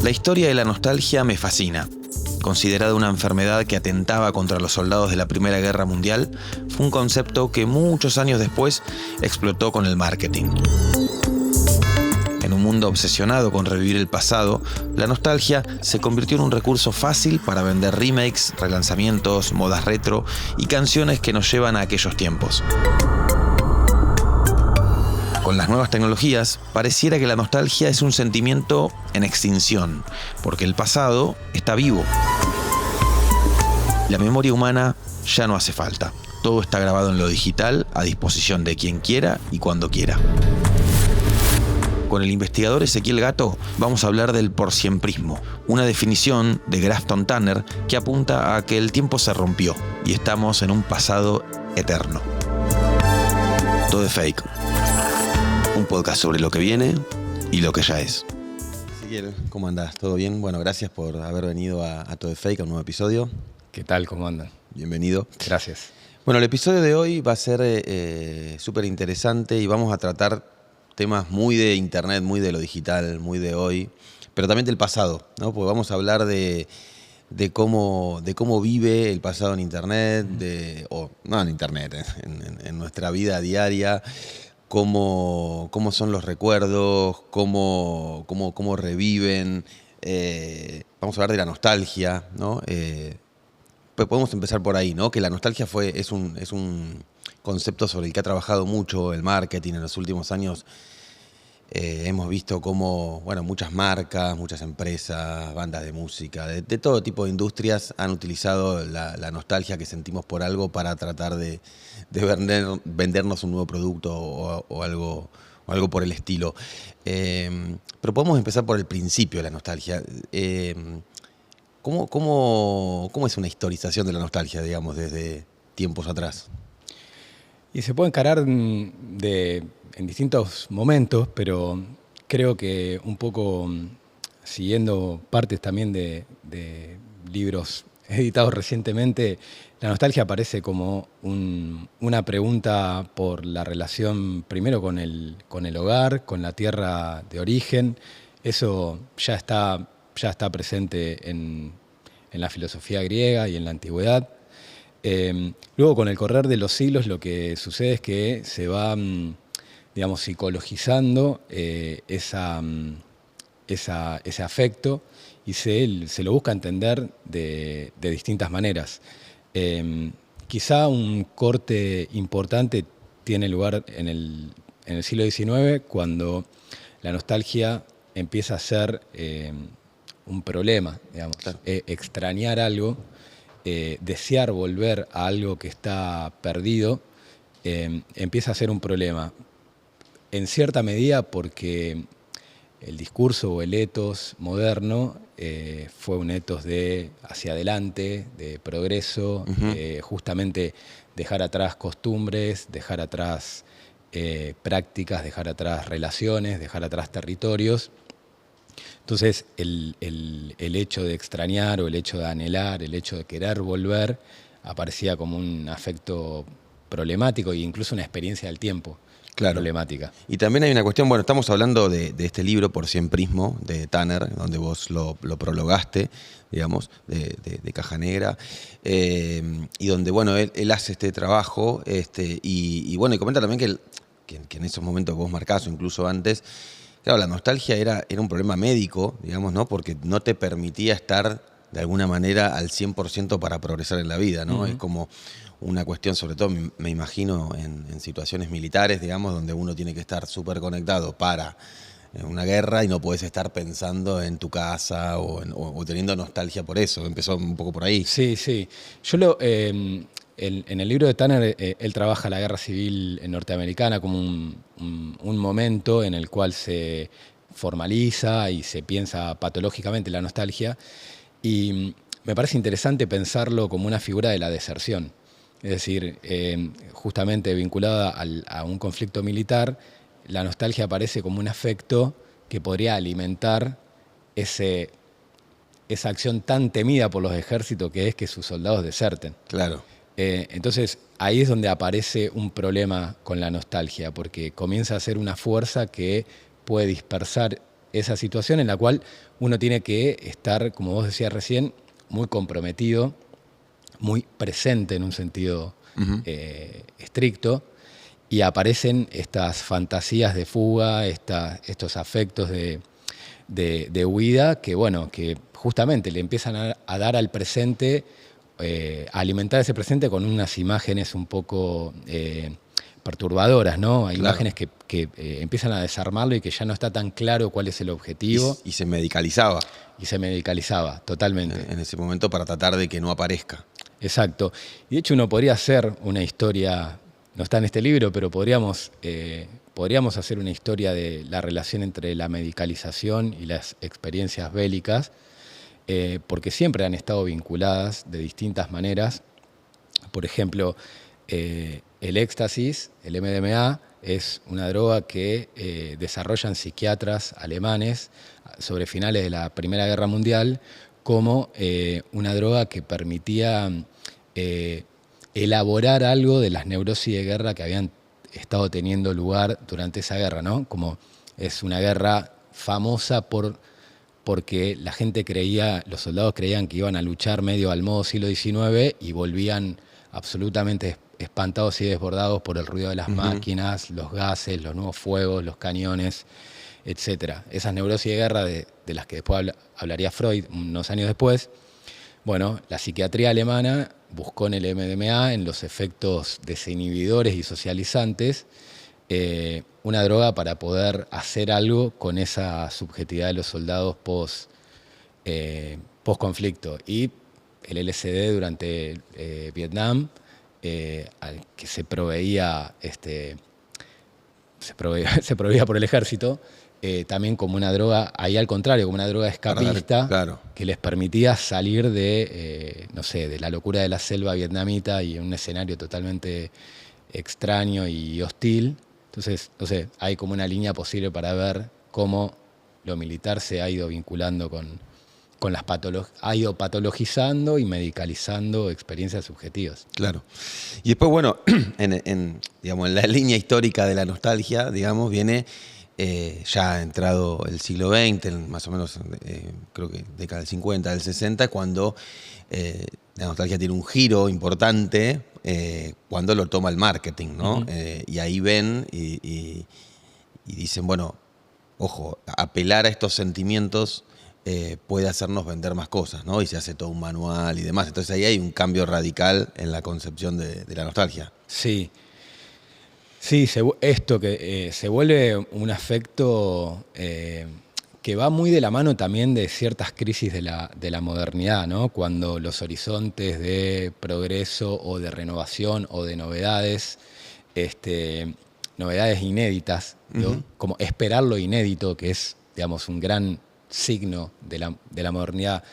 La historia de la nostalgia me fascina. Considerada una enfermedad que atentaba contra los soldados de la Primera Guerra Mundial, fue un concepto que muchos años después explotó con el marketing. En un mundo obsesionado con revivir el pasado, la nostalgia se convirtió en un recurso fácil para vender remakes, relanzamientos, modas retro y canciones que nos llevan a aquellos tiempos. Con las nuevas tecnologías, pareciera que la nostalgia es un sentimiento en extinción, porque el pasado está vivo. La memoria humana ya no hace falta. Todo está grabado en lo digital, a disposición de quien quiera y cuando quiera. Con el investigador Ezequiel Gatto vamos a hablar del porsiemprismo, una definición de Grafton Tanner que apunta a que el tiempo se rompió y estamos en un pasado eterno. Todo es fake. Un podcast sobre lo que viene y lo que ya es. Ezequiel, ¿cómo andás? ¿Todo bien? Bueno, gracias por haber venido a Todo es Fake, a un nuevo episodio. ¿Qué tal? ¿Cómo andan? Bienvenido. Gracias. Bueno, el episodio de hoy va a ser súper interesante y vamos a tratar temas muy de internet, muy de lo digital, muy de hoy, pero también del pasado, ¿no? Porque vamos a hablar de cómo vive el pasado en internet, no en internet, en nuestra vida diaria. Cómo son los recuerdos, cómo reviven. Vamos a hablar de la nostalgia, ¿no? Pues podemos empezar por ahí, ¿no? Que la nostalgia es un concepto sobre el que ha trabajado mucho el marketing en los últimos años. Hemos visto cómo, muchas marcas, muchas empresas, bandas de música, de todo tipo de industrias han utilizado la nostalgia que sentimos por algo para tratar de vendernos un nuevo producto o algo por el estilo. Pero podemos empezar por el principio de la nostalgia. ¿Cómo es una historización de la nostalgia, digamos, desde tiempos atrás? Y se puede encarar en distintos momentos, pero creo que un poco siguiendo partes también de libros editados recientemente, la nostalgia aparece como una pregunta por la relación primero con el hogar, con la tierra de origen. Eso ya está presente en la filosofía griega y en la antigüedad. Luego, con el correr de los siglos, lo que sucede es que se va, psicologizando ese afecto y se lo busca entender de distintas maneras. Quizá un corte importante tiene lugar en el siglo XIX, cuando la nostalgia empieza a ser un problema, digamos. Claro. Extrañar algo, desear volver a algo que está perdido, empieza a ser un problema. En cierta medida porque el discurso o el ethos moderno fue un ethos de hacia adelante, de progreso, justamente dejar atrás costumbres, dejar atrás prácticas, dejar atrás relaciones, dejar atrás territorios. Entonces el hecho de extrañar o el hecho de anhelar, el hecho de querer volver, aparecía como un afecto problemático e incluso una experiencia del tiempo. Claro. Problemática. Y también hay una cuestión, estamos hablando de este libro, Porsiemprismo, de Tanner, donde vos lo prologaste, digamos, de Caja Negra, y donde, él hace este trabajo, y comenta también que en esos momentos que vos marcás, o incluso antes, claro, la nostalgia era un problema médico, digamos, ¿no? Porque no te permitía estar de alguna manera al 100% para progresar en la vida, ¿no? Es como una cuestión, sobre todo me imagino en situaciones militares, digamos, donde uno tiene que estar súper conectado para una guerra y no podés estar pensando en tu casa o teniendo nostalgia por eso. Empezó un poco por ahí. Sí. Yo en el libro de Tanner, él trabaja la guerra civil norteamericana como un momento en el cual se formaliza y se piensa patológicamente la nostalgia, y me parece interesante pensarlo como una figura de la deserción. Es decir, justamente vinculada a un conflicto militar, la nostalgia aparece como un afecto que podría alimentar esa acción tan temida por los ejércitos, que es que sus soldados deserten. Claro. Entonces, ahí es donde aparece un problema con la nostalgia, porque comienza a ser una fuerza que puede dispersar esa situación en la cual uno tiene que estar, como vos decías recién, muy comprometido, muy presente en un sentido estricto, y aparecen estas fantasías de fuga, estos afectos de huida que, bueno, que justamente le empiezan a dar al presente, a alimentar ese presente con unas imágenes un poco perturbadoras, ¿no? Hay Claro. imágenes que empiezan a desarmarlo y que ya no está tan claro cuál es el objetivo. Y se medicalizaba Y se medicalizaba totalmente. en ese momento para tratar de que no aparezca. Exacto. Y de hecho uno podría hacer una historia, no está en este libro, pero podríamos hacer una historia de la relación entre la medicalización y las experiencias bélicas, porque siempre han estado vinculadas de distintas maneras. Por ejemplo, el éxtasis, el MDMA, es una droga que desarrollan psiquiatras alemanes sobre finales de la Primera Guerra Mundial como una droga que permitía elaborar algo de las neurosis de guerra que habían estado teniendo lugar durante esa guerra, ¿no? Como es una guerra famosa porque la gente creía, los soldados creían que iban a luchar medio al modo siglo XIX y volvían absolutamente espantados y desbordados por el ruido de las máquinas, los gases, los nuevos fuegos, los cañones, etcétera. Esas neurosis de guerra de las que después hablaría Freud unos años después. Bueno, la psiquiatría alemana buscó en el MDMA, en los efectos desinhibidores y socializantes, una droga para poder hacer algo con esa subjetividad de los soldados post-conflicto. Y el LSD durante Vietnam, al que se proveía por el ejército, también como una droga, ahí al contrario, como una droga escapista, Claro. que les permitía salir de la locura de la selva vietnamita y en un escenario totalmente extraño y hostil. Entonces, no sé, hay como una línea posible para ver cómo lo militar se ha ido vinculando con las patologías, ha ido patologizando y medicalizando experiencias subjetivas. Claro. Y después, bueno, digamos, en la línea histórica de la nostalgia, digamos, viene ya entrado el siglo XX, más o menos creo que década del 50, del 60, cuando la nostalgia tiene un giro importante cuando lo toma el marketing, ¿no? Y ahí ven y dicen, bueno, ojo, apelar a estos sentimientos puede hacernos vender más cosas, ¿no? Y se hace todo un manual y demás. Entonces ahí hay un cambio radical en la concepción de la nostalgia. Sí. Sí, esto que se vuelve un afecto que va muy de la mano también de ciertas crisis de la modernidad, ¿no? Cuando los horizontes de progreso o de renovación o de novedades, novedades inéditas, ¿no? Como esperar lo inédito, que es, digamos, un gran signo de la modernidad,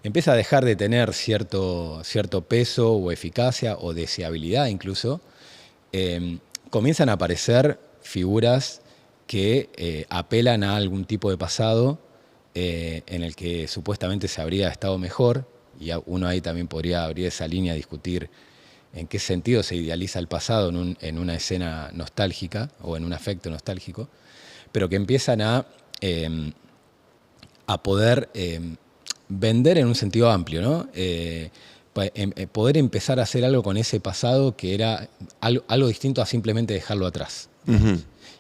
empieza a dejar de tener cierto peso o eficacia o deseabilidad incluso. Comienzan a aparecer figuras que apelan a algún tipo de pasado en el que supuestamente se habría estado mejor, y uno ahí también podría abrir esa línea a discutir en qué sentido se idealiza el pasado en una escena nostálgica o en un afecto nostálgico, pero que empiezan a poder vender en un sentido amplio, ¿no? Poder empezar a hacer algo con ese pasado que era algo distinto a simplemente dejarlo atrás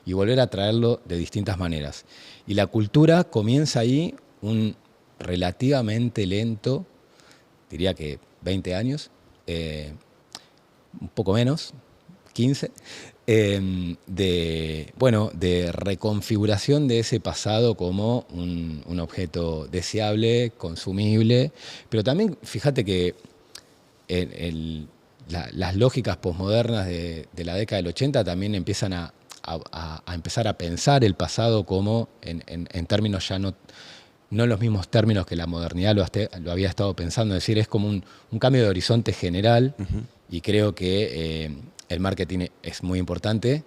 y volver a traerlo de distintas maneras. Y la cultura comienza ahí un relativamente lento, diría que 20 años, un poco menos, 15, de reconfiguración de ese pasado como un objeto deseable, consumible, pero también fíjate que las lógicas posmodernas de la década del 80 también empiezan a empezar a pensar el pasado como en términos ya no los mismos términos que la modernidad lo había estado pensando. Es decir, es como un cambio de horizonte general y creo que el marketing es muy importante,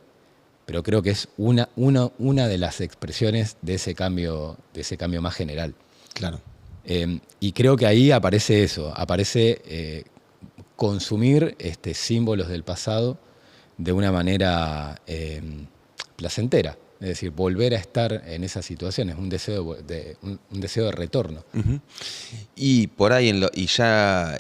pero creo que es una de las expresiones de ese cambio más general. Claro. Y creo que ahí aparece eso, aparece consumir símbolos del pasado de una manera placentera. Es decir, volver a estar en esas situaciones, un deseo de retorno. Uh-huh. Y por ahí, ya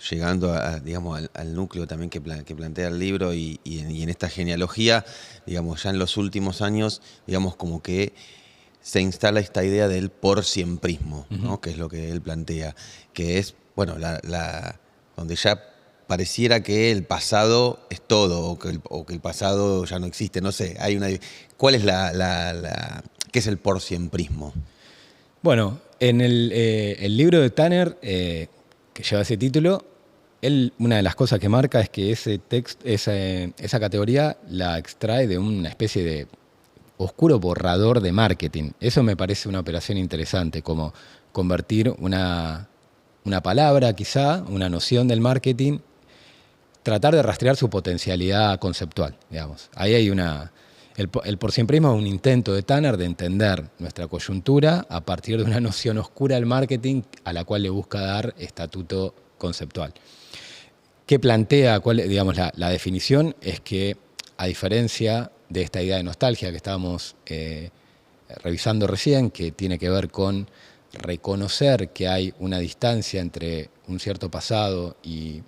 llegando digamos, al núcleo también que plantea el libro y en esta genealogía, digamos, ya en los últimos años, digamos, como que se instala esta idea del porsiemprismo, ¿no? Uh-huh. Que es lo que él plantea, que es, bueno, donde ya pareciera que el pasado es todo, o que el pasado ya no existe, no sé. ¿Cuál es qué es el porsiemprismo? Bueno, en el libro de Tanner, que lleva ese título, una de las cosas que marca es que esa categoría la extrae de una especie de oscuro borrador de marketing. Eso me parece una operación interesante, como convertir una palabra, quizá, una noción del marketing, tratar de rastrear su potencialidad conceptual, digamos. Ahí hay el porsiemprismo es un intento de Tanner de entender nuestra coyuntura a partir de una noción oscura del marketing a la cual le busca dar estatuto conceptual. ¿Qué plantea? Digamos, la definición es que, a diferencia de esta idea de nostalgia que estábamos revisando recién, que tiene que ver con reconocer que hay una distancia entre un cierto pasado y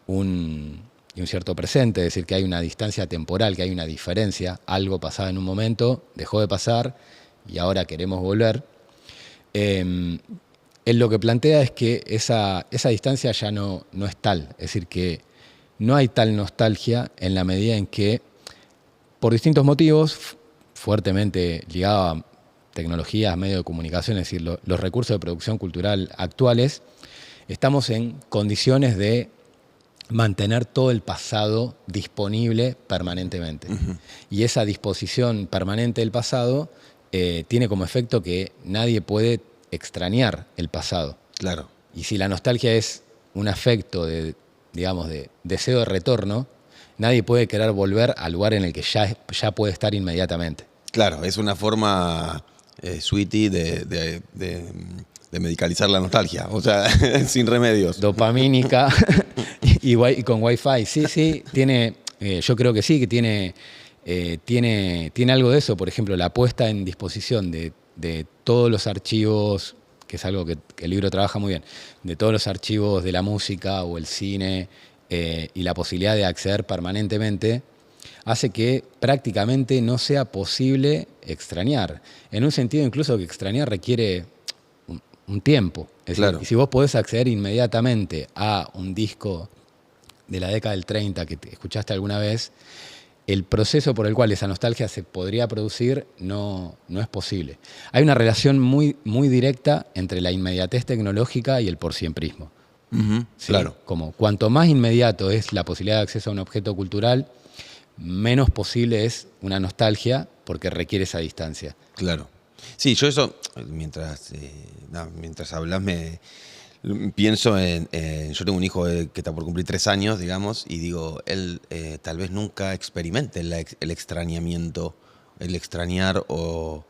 un cierto presente, es decir, que hay una distancia temporal, que hay una diferencia, algo pasaba en un momento, dejó de pasar y ahora queremos volver. Él lo que plantea es que esa distancia ya no es tal, es decir, que no hay tal nostalgia en la medida en que, por distintos motivos, fuertemente ligado a tecnologías, medios de comunicación, es decir, los recursos de producción cultural actuales, estamos en condiciones de mantener todo el pasado disponible permanentemente. Uh-huh. Y esa disposición permanente del pasado tiene como efecto que nadie puede extrañar el pasado. Claro. Y si la nostalgia es un afecto de deseo de retorno, nadie puede querer volver al lugar en el que ya puede estar inmediatamente. Claro, es una forma, sweetie, de medicalizar la nostalgia, o sea, sin remedios. Dopamínica y con Wi-Fi. Sí, tiene, yo creo que sí, que tiene algo de eso. Por ejemplo, la puesta en disposición de todos los archivos, que es algo que el libro trabaja muy bien, de todos los archivos de la música o el cine y la posibilidad de acceder permanentemente, hace que prácticamente no sea posible extrañar. En un sentido incluso que extrañar requiere un tiempo. Es decir, claro. Si vos podés acceder inmediatamente a un disco de la década del 30 que escuchaste alguna vez, el proceso por el cual esa nostalgia se podría producir no es posible. Hay una relación muy, muy directa entre la inmediatez tecnológica y el porsiemprismo. Uh-huh, ¿sí? Claro. Como cuanto más inmediato es la posibilidad de acceso a un objeto cultural, menos posible es una nostalgia porque requiere esa distancia. Claro. Sí, yo eso, mientras hablas, pienso yo tengo un hijo que está por cumplir 3 años, digamos, y digo, él tal vez nunca experimente el extrañamiento, el extrañar o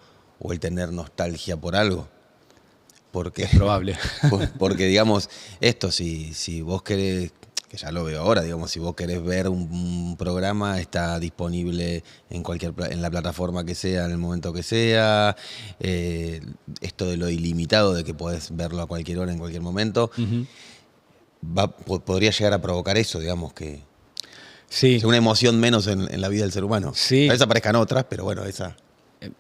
el tener nostalgia por algo. Porque, es probable. Porque, digamos, esto, si vos querés, que ya lo veo ahora, digamos, si vos querés ver un programa, está disponible en la plataforma que sea, en el momento que sea. Esto de lo ilimitado, de que podés verlo a cualquier hora, en cualquier momento, uh-huh. Podría llegar a provocar eso, digamos, que sí. una emoción menos en la vida del ser humano. Sí. A veces aparezcan otras, pero bueno, esa...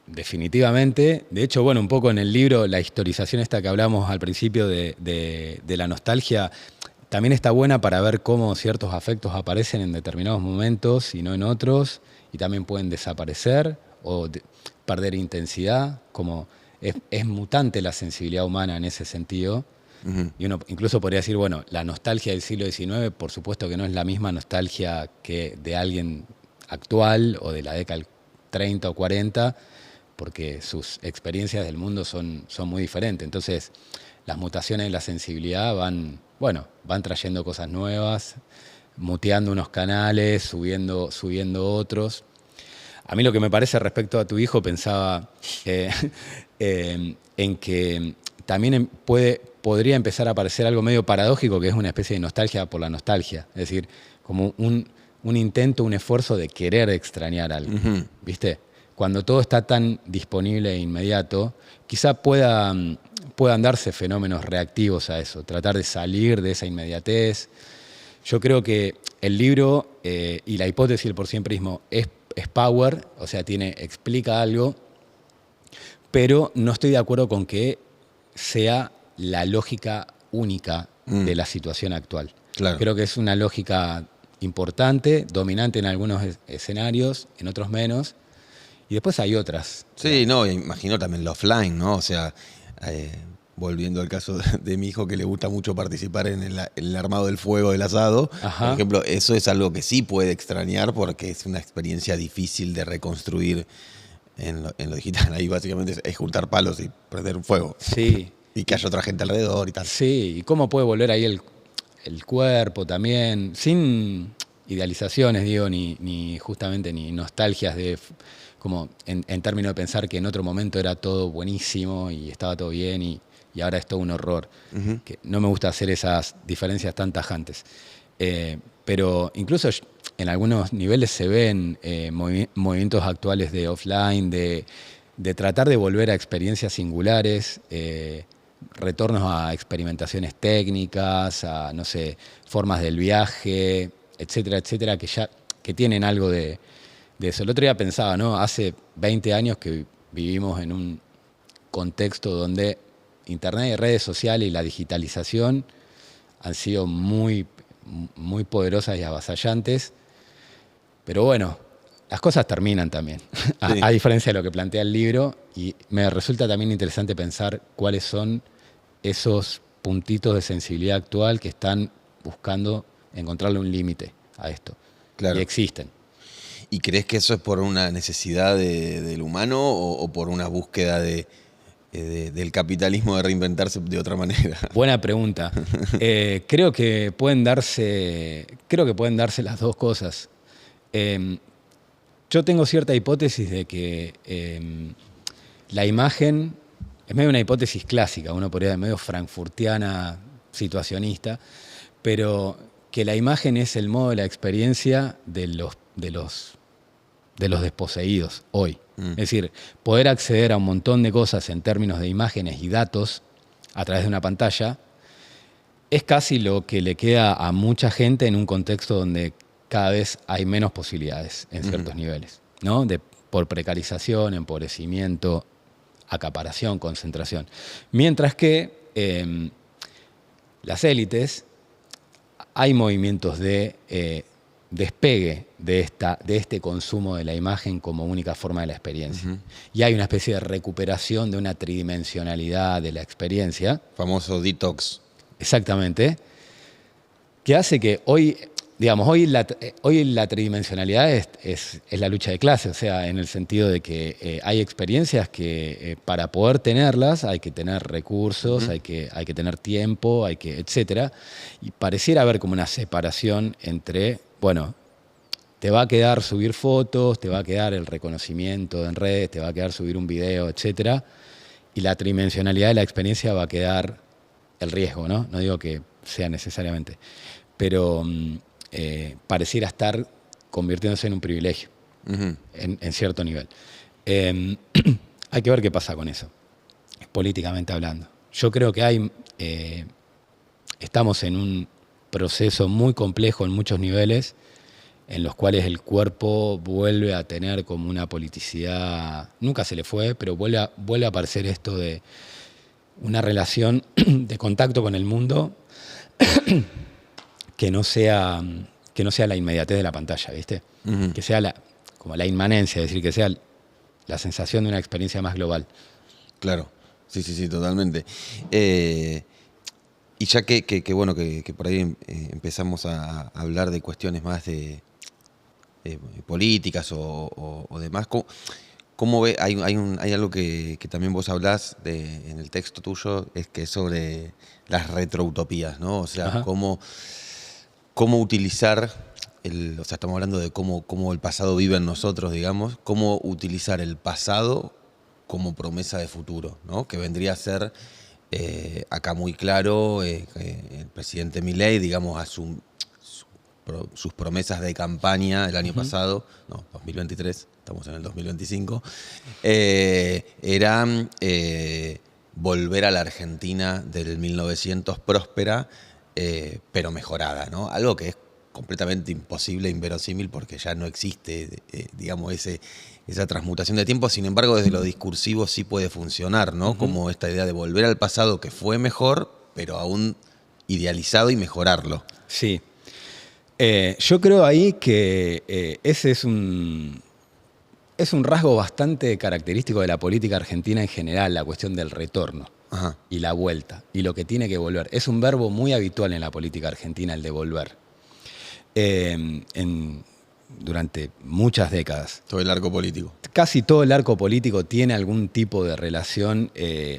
Definitivamente. De hecho, bueno, un poco en el libro, la historización esta que hablamos al principio de la nostalgia, también está buena para ver cómo ciertos afectos aparecen en determinados momentos y no en otros, y también pueden desaparecer o perder intensidad, como es mutante la sensibilidad humana en ese sentido. Uh-huh. Y uno incluso podría decir, bueno, la nostalgia del siglo XIX, por supuesto que no es la misma nostalgia que de alguien actual o de la década del 30 o 40, porque sus experiencias del mundo son muy diferentes. Entonces, las mutaciones de la sensibilidad van trayendo cosas nuevas, muteando unos canales, subiendo otros. A mí lo que me parece respecto a tu hijo, pensaba en que también podría empezar a parecer algo medio paradójico, que es una especie de nostalgia por la nostalgia. Es decir, como un intento, un esfuerzo de querer extrañar algo. ¿Viste? Cuando todo está tan disponible e inmediato, quizá puedan darse fenómenos reactivos a eso, tratar de salir de esa inmediatez. Yo creo que el libro y la hipótesis del porsiemprismo es power, o sea, explica algo, pero no estoy de acuerdo con que sea la lógica única de la situación actual. Claro. Creo que es una lógica importante, dominante en algunos escenarios, en otros menos, y después hay otras. Sí, no, imagino también el offline, ¿no? O sea, volviendo al caso de mi hijo que le gusta mucho participar en el armado del fuego del asado, Ajá. por ejemplo, eso es algo que sí puede extrañar porque es una experiencia difícil de reconstruir en lo digital. Ahí básicamente es juntar palos y prender un fuego. Sí. Y que haya otra gente alrededor y tal. Sí, y cómo puede volver ahí el cuerpo también, sin idealizaciones, digo, ni justamente ni nostalgias como en términos de pensar que en otro momento era todo buenísimo y estaba todo bien y ahora es todo un horror. Que no me gusta hacer esas diferencias tan tajantes. Pero incluso en algunos niveles se ven movimientos actuales de offline, de tratar de volver a experiencias singulares, retornos a experimentaciones técnicas, a, no sé, formas del viaje, etcétera, etcétera, que tienen algo de eso. El otro día pensaba, ¿no? Hace 20 años que vivimos en un contexto donde Internet y redes sociales y la digitalización han sido muy, muy poderosas y avasallantes, pero bueno, las cosas terminan también, sí. a diferencia de lo que plantea el libro, y me resulta también interesante pensar cuáles son esos puntitos de sensibilidad actual que están buscando encontrarle un límite a esto. Claro. Y existen. ¿Y crees que eso es por una necesidad del humano o por una búsqueda del capitalismo de reinventarse de otra manera? Buena pregunta. Creo que pueden darse las dos cosas. Yo tengo cierta hipótesis de que la imagen es medio una hipótesis clásica, uno podría decir medio frankfurtiana, situacionista, pero que la imagen es el modo de la experiencia de los desposeídos hoy. Es decir, poder acceder a un montón de cosas en términos de imágenes y datos a través de una pantalla es casi lo que le queda a mucha gente en un contexto donde cada vez hay menos posibilidades en ciertos niveles, ¿no? Por precarización, empobrecimiento, acaparación, concentración. Mientras que las élites, hay movimientos de despegue de este consumo de la imagen como única forma de la experiencia. Y hay una especie de recuperación de una tridimensionalidad de la experiencia. Famoso detox. Exactamente. Que hace que hoy la tridimensionalidad es la lucha de clases, o sea, en el sentido de que hay experiencias que para poder tenerlas hay que tener recursos, hay que tener tiempo, etcétera. Y pareciera haber como una separación entre, bueno, te va a quedar subir fotos, te va a quedar el reconocimiento en redes, te va a quedar subir un video, etcétera. Y la tridimensionalidad de la experiencia va a quedar el riesgo, ¿no? No digo que sea necesariamente, pero pareciera estar convirtiéndose en un privilegio en cierto nivel. Hay que ver qué pasa con eso, políticamente hablando. Yo creo que estamos en un proceso muy complejo en muchos niveles, en los cuales el cuerpo vuelve a tener como una politicidad, nunca se le fue, pero vuelve a aparecer esto de una relación de contacto con el mundo que no sea la inmediatez de la pantalla, ¿viste? Que sea como la inmanencia, es decir, que sea la sensación de una experiencia más global. Claro, sí, totalmente. Y ya que bueno, que por ahí empezamos a hablar de cuestiones más de políticas o demás, ¿cómo ve? Hay algo que también vos hablás en el texto tuyo, que es sobre las retroutopías, ¿no? O sea, cómo utilizar, o sea, estamos hablando de cómo el pasado vive en nosotros, digamos, cómo utilizar el pasado como promesa de futuro, ¿no? Que vendría a ser acá muy claro, el presidente Milei, digamos, sus promesas de campaña el año pasado, no, 2023, estamos en el 2025, eran volver a la Argentina del 1900 próspera, pero mejorada, ¿no? Algo que es completamente imposible, inverosímil, porque ya no existe, digamos, esa transmutación de tiempo. Sin embargo, desde lo discursivo sí puede funcionar, ¿no? Como esta idea de volver al pasado que fue mejor, pero aún idealizado, y mejorarlo. Sí. Yo creo ahí que ese es un rasgo bastante característico de la política argentina en general, la cuestión del retorno. Ajá. Y la vuelta, y lo que tiene que volver. Es un verbo muy habitual en la política argentina, el de volver. Durante muchas décadas. Todo el arco político. Casi todo el arco político tiene algún tipo de relación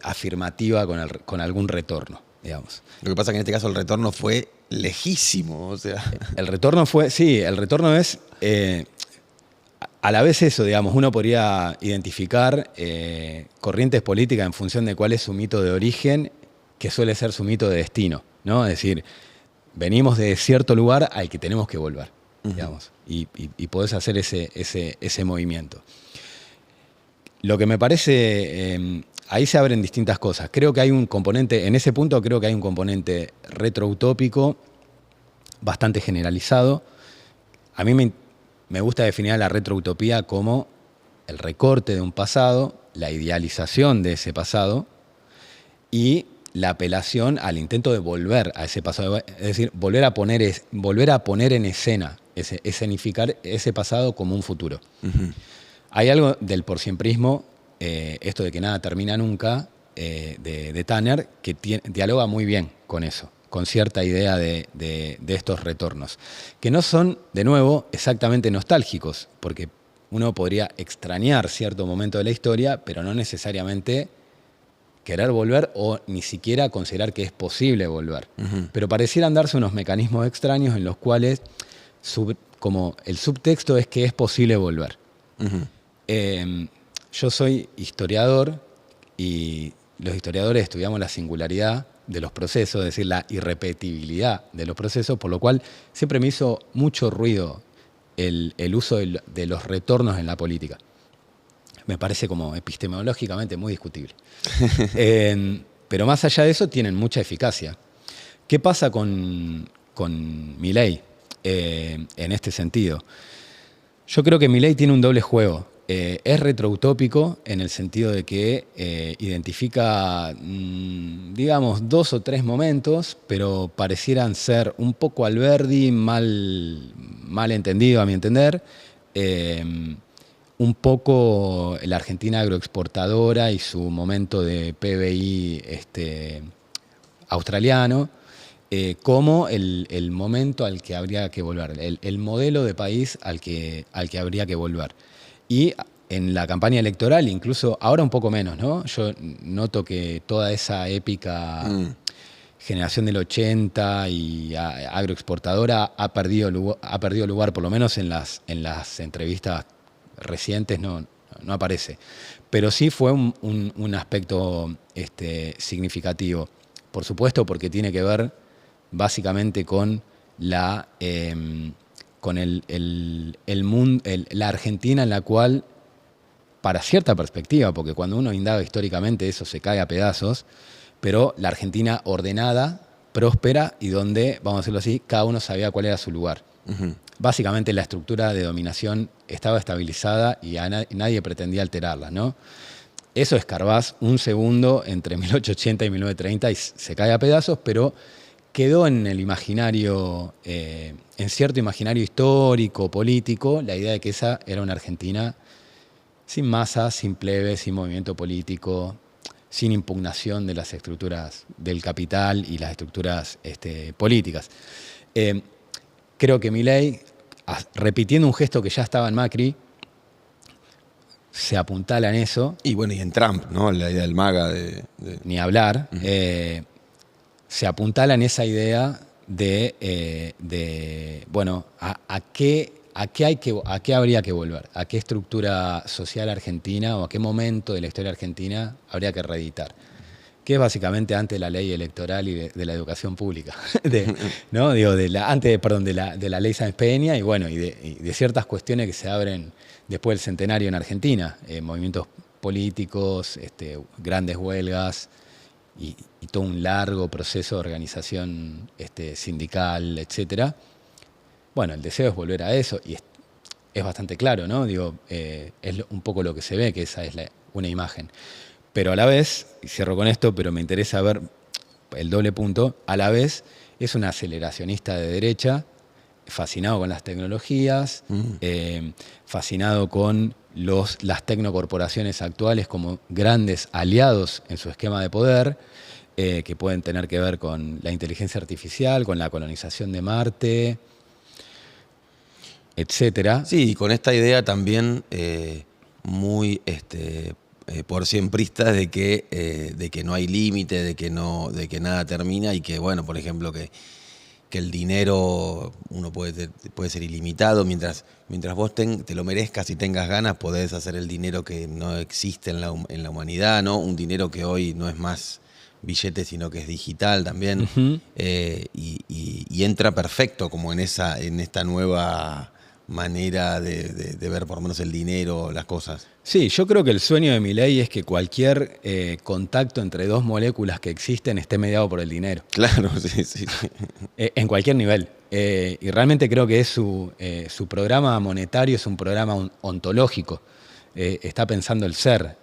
afirmativa con algún retorno, digamos. Lo que pasa es que en este caso el retorno fue lejísimo, o sea. El retorno es a la vez eso, digamos, uno podría identificar corrientes políticas en función de cuál es su mito de origen, que suele ser su mito de destino, ¿no? Es decir, venimos de cierto lugar al que tenemos que volver, digamos, y podés hacer ese movimiento. Lo que me parece, ahí se abren distintas cosas. Creo que hay un componente, en ese punto creo que hay un componente retroutópico bastante generalizado. A mí me gusta definir a la retroutopía como el recorte de un pasado, la idealización de ese pasado y la apelación al intento de volver a ese pasado, es decir, volver a poner en escena, escenificar ese pasado como un futuro. Hay algo del porsiemprismo, esto de que nada termina nunca, de Tanner, que dialoga muy bien con eso, con cierta idea de estos retornos, que no son, de nuevo, exactamente nostálgicos, porque uno podría extrañar cierto momento de la historia, pero no necesariamente querer volver o ni siquiera considerar que es posible volver. Pero parecieran darse unos mecanismos extraños en los cuales como el subtexto es que es posible volver. Yo soy historiador y los historiadores estudiamos la singularidad de los procesos, es decir, la irrepetibilidad de los procesos, por lo cual siempre me hizo mucho ruido el uso de los retornos en la política. Me parece como epistemológicamente muy discutible. Pero más allá de eso, tienen mucha eficacia. ¿Qué pasa con Milei en este sentido? Yo creo que Milei tiene un doble juego. Es retroutópico en el sentido de que identifica, digamos, 2 o 3 momentos, pero parecieran ser un poco Alberdi, mal entendido a mi entender, un poco la Argentina agroexportadora y su momento de PBI australiano, como el momento al que habría que volver, el modelo de país al que habría que volver. Y en la campaña electoral, incluso ahora un poco menos, ¿no? Yo noto que toda esa épica generación del 80 y agroexportadora ha perdido lugar, por lo menos en las entrevistas recientes no aparece. Pero sí fue un aspecto significativo. Por supuesto, porque tiene que ver básicamente con la Argentina en la cual, para cierta perspectiva, porque cuando uno indaga históricamente eso se cae a pedazos, pero la Argentina ordenada, próspera y donde, vamos a decirlo así, cada uno sabía cuál era su lugar. Básicamente la estructura de dominación estaba estabilizada y nadie pretendía alterarla, ¿no? Eso escarbás un segundo entre 1880 y 1930 y se cae a pedazos, pero quedó en el imaginario, en cierto imaginario histórico, político, la idea de que esa era una Argentina sin masa, sin plebe, sin movimiento político, sin impugnación de las estructuras del capital y las estructuras políticas. Creo que Milei, repitiendo un gesto que ya estaba en Macri, se apuntala en eso. Y bueno, y en Trump, ¿no? La idea del MAGA Ni hablar. Se apuntala en esa idea de bueno, ¿a qué habría que volver? ¿A qué estructura social argentina o a qué momento de la historia argentina habría que reeditar? que es básicamente ante la ley electoral y de la educación pública, ¿no? Digo, de la ley Sáenz Peña y bueno, y de ciertas cuestiones que se abren después del centenario en Argentina, movimientos políticos, grandes huelgas y todo un largo proceso de organización sindical, etcétera. Bueno, el deseo es volver a eso y es bastante claro, ¿no? Digo, es un poco lo que se ve, que esa es una imagen. Pero a la vez, y cierro con esto, pero me interesa ver el doble punto, a la vez es un aceleracionista de derecha, fascinado con las tecnologías, fascinado con las tecnocorporaciones actuales como grandes aliados en su esquema de poder, que pueden tener que ver con la inteligencia artificial, con la colonización de Marte, etcétera. Sí, y con esta idea también muy por siemprista de que no hay límite, de que nada termina y que, bueno, por ejemplo, que el dinero uno puede ser ilimitado, mientras vos te lo merezcas y tengas ganas, podés hacer el dinero que no existe en la humanidad, ¿no? Un dinero que hoy no es más billete, sino que es digital también. Uh-huh. Y entra perfecto como en esta nueva manera de ver por lo menos el dinero, las cosas. Sí, yo creo que el sueño de Milei es que cualquier contacto entre dos moléculas que existen esté mediado por el dinero. Claro, sí. En cualquier nivel. Y realmente creo que es su programa monetario, es un programa ontológico. Está pensando el ser.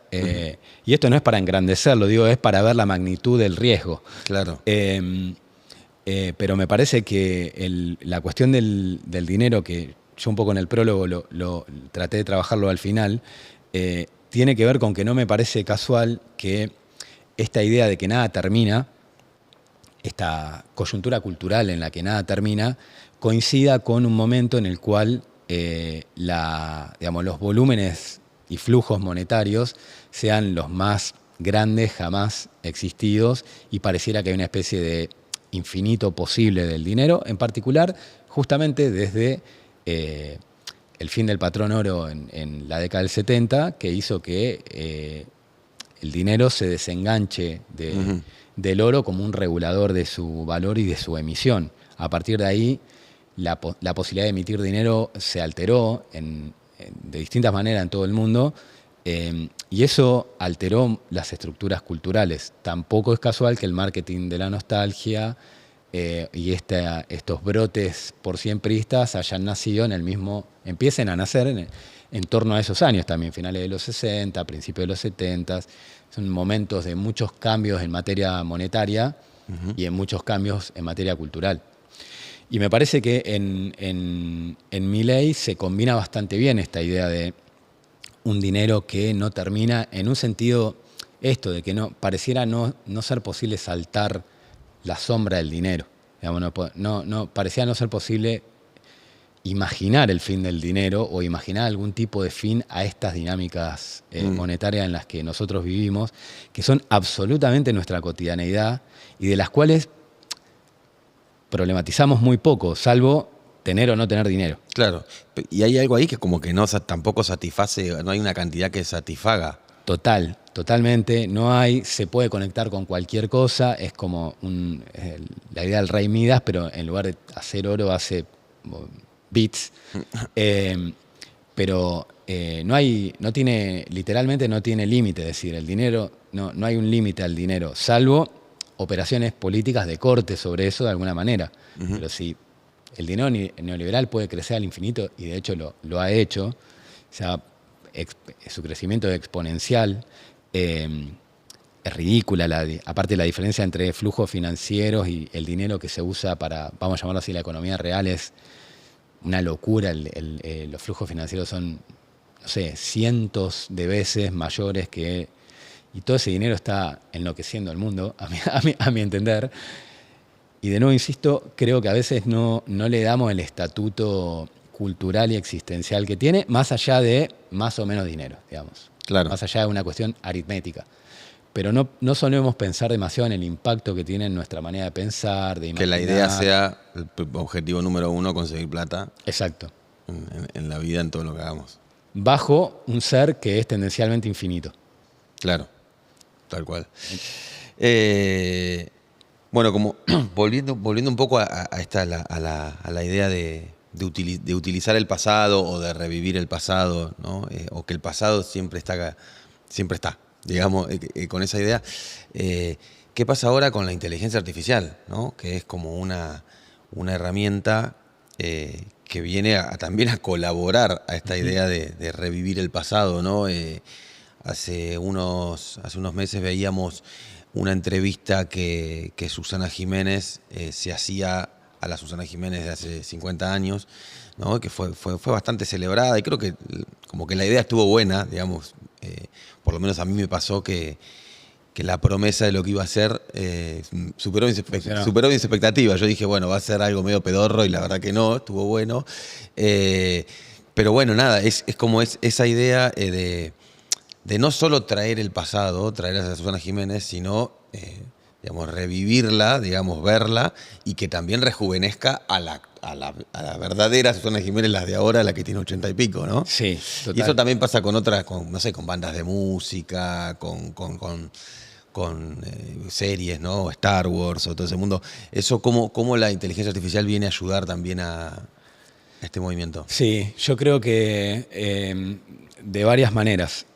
Y esto no es para engrandecerlo, digo, es para ver la magnitud del riesgo. Claro. Pero me parece que la cuestión del dinero, que yo un poco en el prólogo lo traté de trabajarlo al final, tiene que ver con que no me parece casual que esta idea de que nada termina, esta coyuntura cultural en la que nada termina, coincida con un momento en el cual los volúmenes y flujos monetarios sean los más grandes jamás existidos y pareciera que hay una especie de infinito posible del dinero, en particular justamente desde el fin del patrón oro en la década del 70, que hizo que el dinero se desenganche del oro como un regulador de su valor y de su emisión. A partir de ahí, la posibilidad de emitir dinero se alteró de distintas maneras en todo el mundo, y eso alteró las estructuras culturales. Tampoco es casual que el marketing de la nostalgia y estos brotes por siempristas hayan nacido empiecen a nacer en torno a esos años también, finales de los 60, principios de los 70. Son momentos de muchos cambios en materia monetaria y en muchos cambios en materia cultural. Y me parece que en Milei se combina bastante bien esta idea de un dinero que no termina, en un sentido de que pareciera no ser posible saltar la sombra del dinero. Digamos, parecía no ser posible imaginar el fin del dinero o imaginar algún tipo de fin a estas dinámicas monetarias en las que nosotros vivimos, que son absolutamente nuestra cotidianeidad y de las cuales problematizamos muy poco, salvo tener o no tener dinero. Claro, y hay algo ahí que como que tampoco satisface, no hay una cantidad que satisfaga. Totalmente, se puede conectar con cualquier cosa, es como la idea del rey Midas, pero en lugar de hacer oro hace bits, pero literalmente no tiene límite, es decir, el dinero, no hay un límite al dinero, salvo operaciones políticas de corte sobre eso de alguna manera. Uh-huh. Pero si el dinero neoliberal puede crecer al infinito, y de hecho lo ha hecho, o sea, su crecimiento es exponencial, es ridícula, aparte la diferencia entre flujos financieros y el dinero que se usa para, vamos a llamarlo así, la economía real es una locura. Los flujos financieros son, no sé, cientos de veces mayores y todo ese dinero está enloqueciendo al mundo, a mi entender. Y de nuevo, insisto, creo que a veces no le damos el estatuto cultural y existencial que tiene, más allá de más o menos dinero, digamos. Claro. Más allá de una cuestión aritmética. Pero no solemos pensar demasiado en el impacto que tiene en nuestra manera de pensar, de imaginar. Que la idea sea el objetivo número uno, conseguir plata. Exacto. En la vida, en todo lo que hagamos. Bajo un ser que es tendencialmente infinito. Claro, tal cual. Bueno, como volviendo un poco a la idea de utilizar el pasado o de revivir el pasado, ¿no? O que el pasado siempre está, digamos, con esa idea. ¿Qué pasa ahora con la inteligencia artificial, ¿no? Que es como una herramienta que viene también a colaborar a esta idea de revivir el pasado, ¿no? Hace unos meses veíamos una entrevista que Susana Jiménez se hacía a la Susana Jiménez de hace 50 años, ¿no? Que fue bastante celebrada y creo que como que la idea estuvo buena, digamos, por lo menos a mí me pasó que la promesa de lo que iba a ser superó mis expectativas. Yo dije, bueno, va a ser algo medio pedorro y la verdad que no, estuvo bueno. Pero bueno, nada, es como esa idea de no solo traer el pasado, traer a Susana Jiménez, sino digamos, revivirla, digamos, verla y que también rejuvenezca a la verdadera Susana Jiménez, la de ahora, la que tiene 80 y pico, ¿no? Sí, total. Y eso también pasa con otras, no sé, con bandas de música, con series, ¿no? Star Wars o todo ese mundo. Eso, ¿cómo la inteligencia artificial viene a ayudar también a este movimiento? Sí, yo creo que de varias maneras.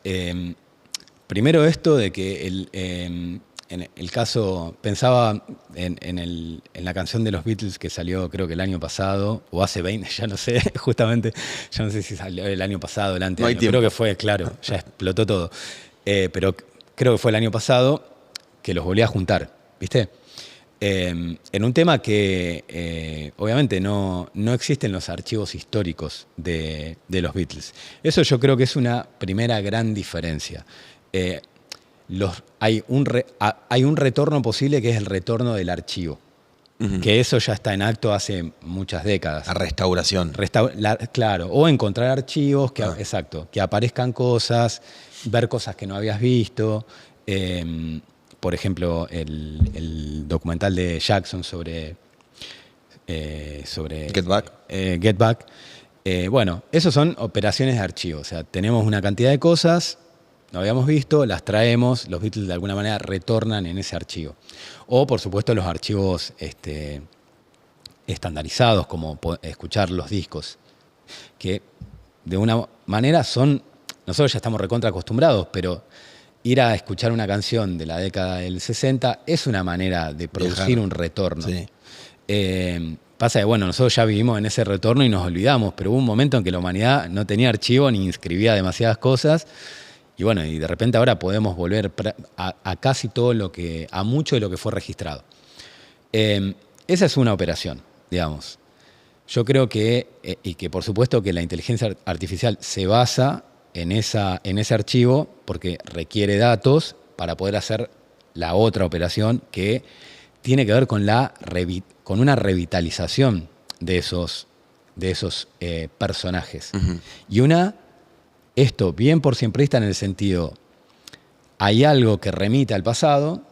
Primero esto de que en el caso, pensaba en la canción de los Beatles que salió creo que el año pasado, o hace 20, ya no sé, justamente, ya no sé si salió el año pasado, el anteaño, creo que fue, claro, ya explotó todo. Pero creo que fue el año pasado que los volví a juntar, ¿viste? En un tema que obviamente no existen los archivos históricos de los Beatles. Eso yo creo que es una primera gran diferencia. Hay un retorno posible que es el retorno del archivo. Que eso ya está en acto hace muchas décadas. La restauración. Claro, o encontrar archivos, exacto, que aparezcan cosas, ver cosas que no habías visto. Por ejemplo, el documental de Jackson sobre Get Back. Get Back. Bueno, esos son operaciones de archivo. O sea, tenemos una cantidad de cosas, no habíamos visto, las traemos, los Beatles de alguna manera retornan en ese archivo. O, por supuesto, los archivos estandarizados, como escuchar los discos, que de una manera son, nosotros ya estamos recontra acostumbrados, pero ir a escuchar una canción de la década del 60 es una manera de producir un retorno. Sí. Pasa que, bueno, nosotros ya vivimos en ese retorno y nos olvidamos, pero hubo un momento en que la humanidad no tenía archivo ni inscribía demasiadas cosas. Y bueno, y de repente ahora podemos volver a casi todo a mucho de lo que fue registrado. Esa es una operación, digamos. Yo creo que, y que por supuesto que la inteligencia artificial se basa en ese archivo porque requiere datos para poder hacer la otra operación que tiene que ver con una revitalización de esos personajes. Uh-huh. Y esto bien por siemprista en el sentido, hay algo que remite al pasado,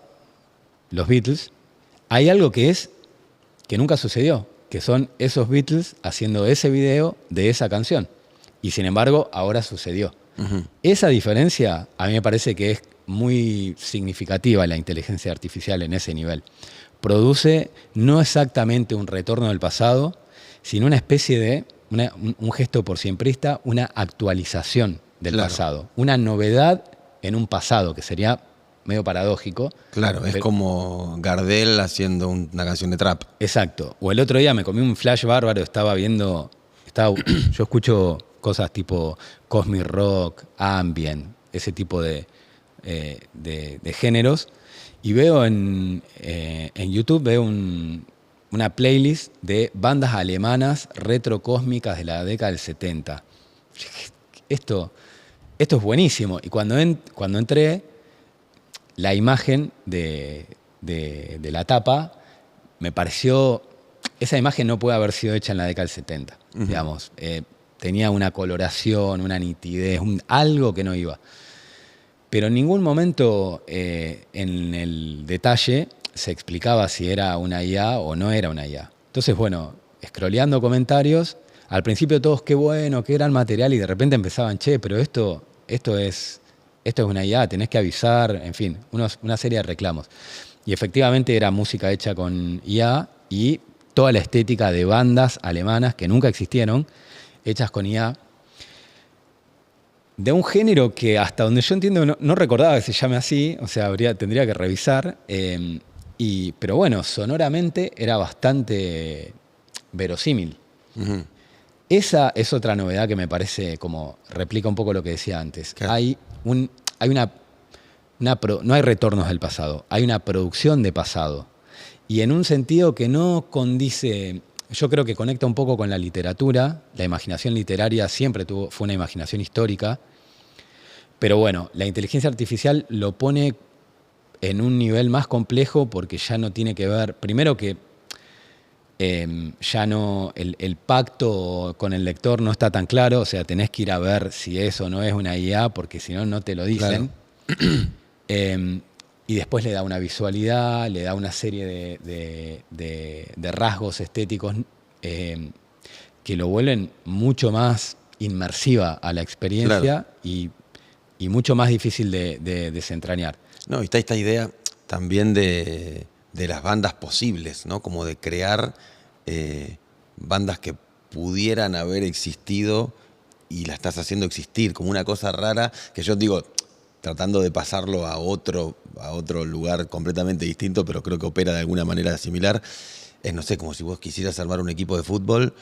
los Beatles, hay algo que nunca sucedió, que son esos Beatles haciendo ese video de esa canción. Y sin embargo, ahora sucedió. Uh-huh. Esa diferencia a mí me parece que es muy significativa la inteligencia artificial en ese nivel. Produce no exactamente un retorno del pasado, sino una especie de un gesto por siemprista, una actualización del pasado, una novedad en un pasado, que sería medio paradójico. Claro, es como Gardel haciendo una canción de trap. Exacto. O el otro día me comí un flash bárbaro, yo escucho cosas tipo cosmic rock, ambient, ese tipo de géneros, y veo en YouTube una playlist de bandas alemanas retrocósmicas de la década del 70. Esto es buenísimo. Y cuando entré, la imagen de la tapa me pareció... Esa imagen no puede haber sido hecha en la década del 70, uh-huh. Digamos. Tenía una coloración, una nitidez, algo que no iba. Pero en ningún momento en el detalle se explicaba si era una IA o no era una IA. Entonces, bueno, scrolleando comentarios, al principio todos, qué bueno, qué gran material, y de repente empezaban, pero esto es una IA, tenés que avisar, en fin, una serie de reclamos. Y efectivamente era música hecha con IA y toda la estética de bandas alemanas que nunca existieron, hechas con IA, de un género que hasta donde yo entiendo no recordaba que se llame así, o sea, tendría que revisar, pero bueno, sonoramente era bastante verosímil. Ujú. Esa es otra novedad que me parece como replica un poco lo que decía antes. Claro. No hay retornos del pasado, hay una producción de pasado. Y en un sentido que no condice, yo creo que conecta un poco con la literatura. La imaginación literaria siempre fue una imaginación histórica. Pero bueno, la inteligencia artificial lo pone en un nivel más complejo porque ya no tiene que ver, primero que ya no, el pacto con el lector no está tan claro, o sea, tenés que ir a ver si es o no es una IA, porque si no, no te lo dicen. Claro. Y después le da una visualidad, le da una serie de rasgos estéticos que lo vuelven mucho más inmersiva a la experiencia. Claro. Y mucho más difícil de desentrañar. No, y está esta idea también de las bandas posibles, ¿no? Como de crear bandas que pudieran haber existido y la estás haciendo existir, como una cosa rara que yo digo, tratando de pasarlo a otro lugar completamente distinto, pero creo que opera de alguna manera similar. Es, no sé, como si vos quisieras armar un equipo de fútbol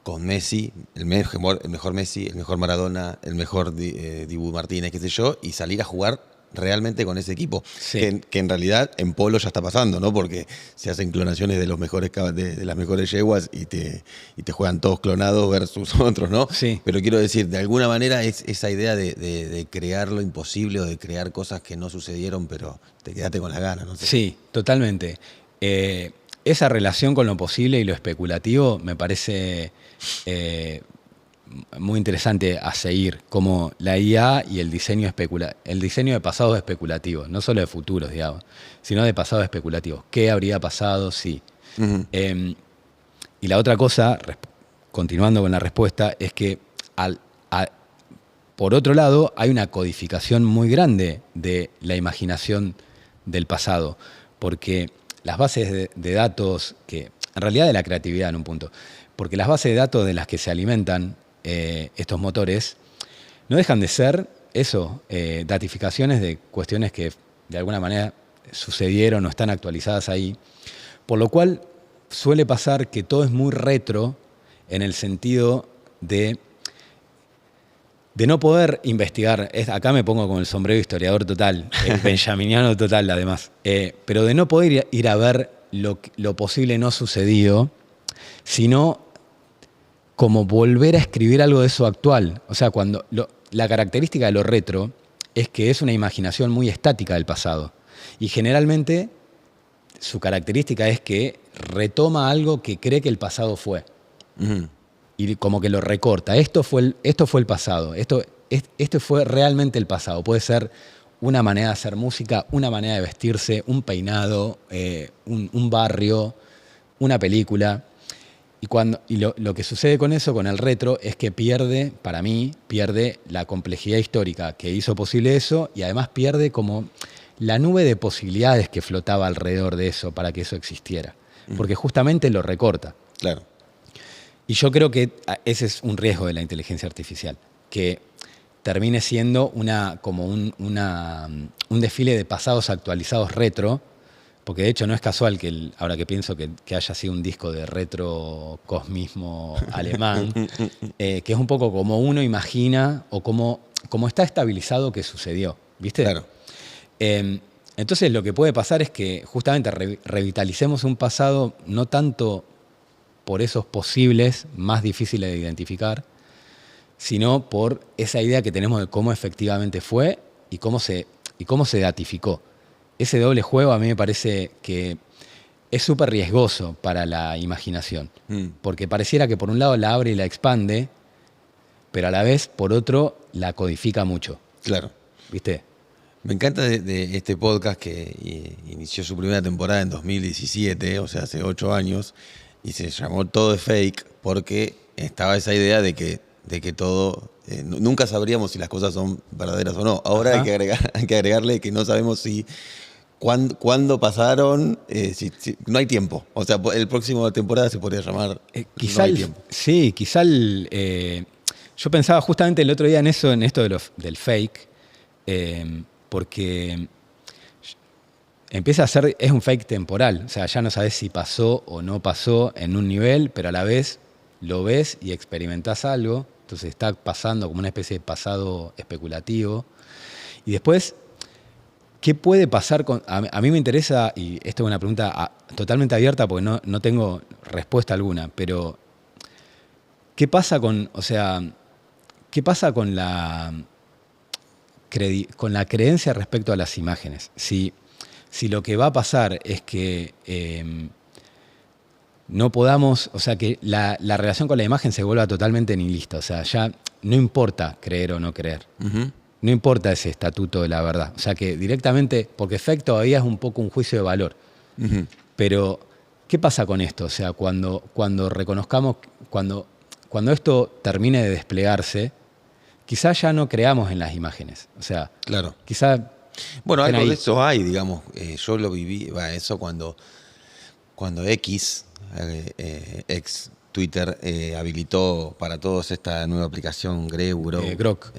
con Messi, el mejor Messi, el mejor Maradona, el mejor Dibu Martínez, qué sé yo, y salir a jugar realmente con ese equipo. Sí. Que en realidad en polo ya está pasando, ¿no? Porque se hacen clonaciones de los mejores de las mejores yeguas y te juegan todos clonados versus otros, ¿no? Sí. Pero quiero decir, de alguna manera es esa idea de crear lo imposible o de crear cosas que no sucedieron, pero te quedaste con las ganas, ¿no? Sí, totalmente. Esa relación con lo posible y lo especulativo me parece muy interesante a seguir, como la IA y el diseño de pasados especulativos, no solo de futuros, digamos, sino de pasados especulativos. ¿Qué habría pasado si? Uh-huh. Y la otra cosa, continuando con la respuesta, es que por otro lado hay una codificación muy grande de la imaginación del pasado, porque las bases de datos, que en realidad de la creatividad en un punto, porque las bases de datos de las que se alimentan estos motores no dejan de ser eso, datificaciones de cuestiones que de alguna manera sucedieron o están actualizadas ahí, por lo cual suele pasar que todo es muy retro en el sentido de no poder investigar. Acá me pongo con el sombrero historiador total, el benjaminiano total además, pero de no poder ir a ver lo posible no sucedido, sino como volver a escribir algo de eso actual. O sea, la característica de lo retro es que es una imaginación muy estática del pasado. Y generalmente su característica es que retoma algo que cree que el pasado fue. Uh-huh. Y como que lo recorta. Esto fue el pasado. Esto fue realmente el pasado. Puede ser una manera de hacer música, una manera de vestirse, un peinado, un barrio, una película. Y lo que sucede con eso, con el retro, es que para mí, pierde la complejidad histórica que hizo posible eso y además pierde como la nube de posibilidades que flotaba alrededor de eso para que eso existiera. Porque justamente lo recorta. Claro. Y yo creo que ese es un riesgo de la inteligencia artificial, que termine siendo un desfile de pasados actualizados retro, porque de hecho no es casual que ahora que pienso que haya sido un disco de retro cosmismo alemán, que es un poco como uno imagina o como está estabilizado que sucedió, ¿viste? Claro. Entonces lo que puede pasar es que justamente revitalicemos un pasado no tanto por esos posibles más difíciles de identificar, sino por esa idea que tenemos de cómo efectivamente fue y cómo se datificó. Ese doble juego a mí me parece que es súper riesgoso para la imaginación, porque pareciera que por un lado la abre y la expande, pero a la vez, por otro, la codifica mucho. Claro. ¿Viste? Me encanta de este podcast que inició su primera temporada en 2017, o sea, hace 8 años, y se llamó Todo es Fake, porque estaba esa idea de que todo... nunca sabríamos si las cosas son verdaderas o no. Ahora hay que agregarle que no sabemos si ¿Cuándo pasaron? No hay tiempo. O sea, el próximo temporada se podría llamar quizá No hay tiempo. Sí, quizá yo pensaba justamente el otro día en eso, en esto del fake, porque empieza a ser, es un fake temporal. O sea, ya no sabes si pasó o no pasó en un nivel, pero a la vez lo ves y experimentás algo. Entonces está pasando como una especie de pasado especulativo. Y después, ¿qué puede pasar con...? A mí me interesa, y esto es una pregunta totalmente abierta porque no tengo respuesta alguna, pero ¿qué pasa con, o sea, qué pasa con la creencia respecto a las imágenes? Si lo que va a pasar es que no podamos, o sea, que la relación con la imagen se vuelva totalmente nihilista, o sea, ya no importa creer o no creer. Ujú. No importa ese estatuto de la verdad. O sea que directamente, porque fake todavía es un poco un juicio de valor. Ujú. Pero, ¿qué pasa con esto? O sea, cuando reconozcamos, cuando esto termine de desplegarse, quizás ya no creamos en las imágenes. O sea, Claro. quizás... Bueno, estén algo ahí. de eso hay, digamos. Yo lo viví, eso cuando X, ex Twitter, habilitó para todos esta nueva aplicación Grok,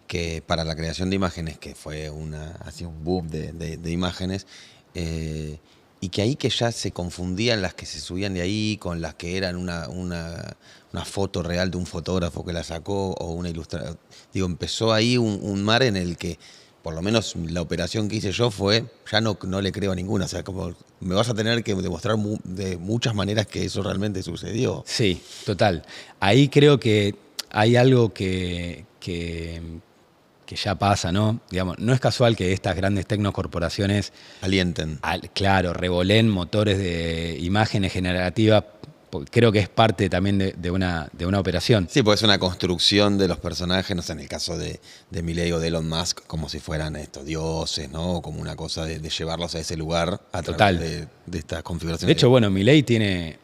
que para la creación de imágenes, que fue así un boom de imágenes, y que ahí que ya se confundían las que se subían de ahí con las que eran una foto real de un fotógrafo que la sacó o una ilustración. Digo, empezó ahí un mar en el que, por lo menos la operación que hice yo fue, ya no le creo a ninguna. O sea, como me vas a tener que demostrar de muchas maneras que eso realmente sucedió. Sí, total. Ahí creo que hay algo que ya pasa, ¿no? Digamos, no es casual que estas grandes tecnocorporaciones Alienten. claro, revolén motores de imágenes generativas, creo que es parte también de una operación. Sí, pues es una construcción de los personajes, no sé, en el caso de Milei o de Elon Musk, como si fueran estos dioses, ¿no? Como una cosa de llevarlos a ese lugar a Total. través de estas configuraciones. De hecho, bueno, Milei tiene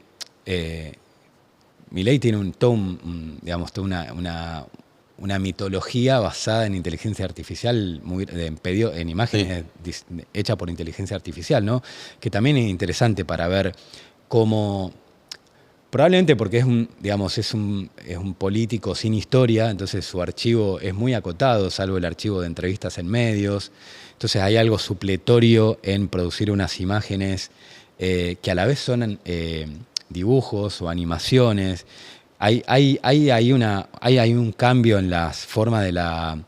digamos, toda una mitología basada en inteligencia artificial, en imágenes hechas por inteligencia artificial, ¿no? Que también es interesante para ver cómo, probablemente porque es un político sin historia, entonces su archivo es muy acotado, salvo el archivo de entrevistas en medios. Entonces hay algo supletorio en producir unas imágenes que a la vez son dibujos o animaciones. Hay un cambio en las formas de la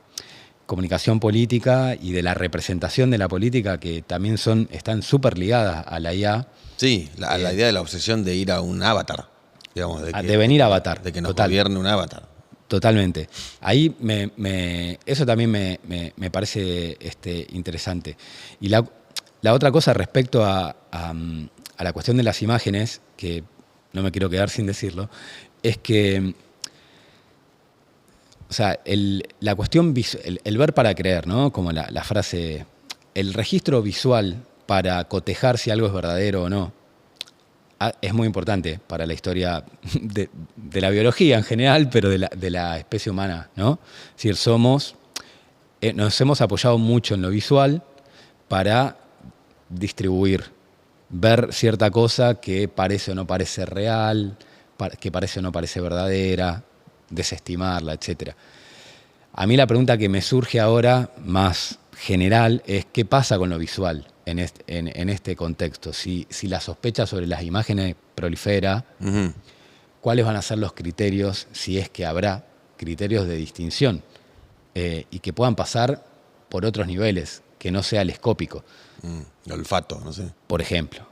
comunicación política y de la representación de la política que también están súper ligadas a la IA. Sí, la idea de la obsesión de ir a un avatar, digamos. De venir avatar. De que nos total. gobierne un avatar. Totalmente. Ahí eso también me parece interesante. Y la otra cosa respecto a la cuestión de las imágenes, que no me quiero quedar sin decirlo, es que, o sea, la cuestión, el ver para creer, ¿no? Como la frase, el registro visual para cotejar si algo es verdadero o no, es muy importante para la historia de la biología en general, pero de la especie humana, ¿no? Es decir, nos hemos apoyado mucho en lo visual para distribuir, ver cierta cosa que parece o no parece real, que parece o no parece verdadera, desestimarla, etc. A mí la pregunta que me surge ahora, más general, es ¿qué pasa con lo visual en este contexto? Si la sospecha sobre las imágenes prolifera, Uh-huh. ¿cuáles van a ser los criterios, si es que habrá criterios de distinción y que puedan pasar por otros niveles, que no sea el escópico? El olfato, no sé. Por ejemplo.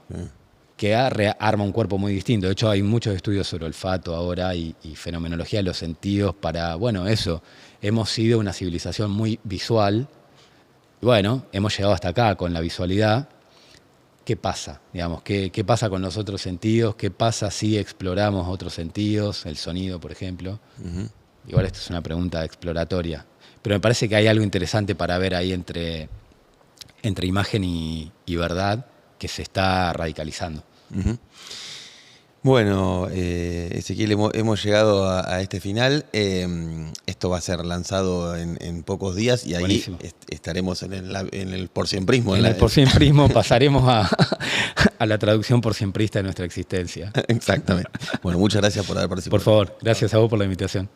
Que arma un cuerpo muy distinto. De hecho, hay muchos estudios sobre olfato ahora y fenomenología de los sentidos para, bueno, eso. Hemos sido una civilización muy visual. Y bueno, hemos llegado hasta acá con la visualidad. ¿Qué pasa? Digamos, ¿qué pasa con los otros sentidos? ¿Qué pasa si exploramos otros sentidos? El sonido, por ejemplo. Uh-huh. Igual esto es una pregunta exploratoria. Pero me parece que hay algo interesante para ver ahí entre imagen y verdad que se está radicalizando. Uh-huh. Bueno, Ezequiel, hemos llegado a este final. Esto va a ser lanzado en pocos días y ahí estaremos en el porsiemprismo. En el porsiemprismo pasaremos a la traducción porsiemprista de nuestra existencia. Exactamente. Bueno, muchas gracias por haber participado. Por favor, gracias a vos por la invitación.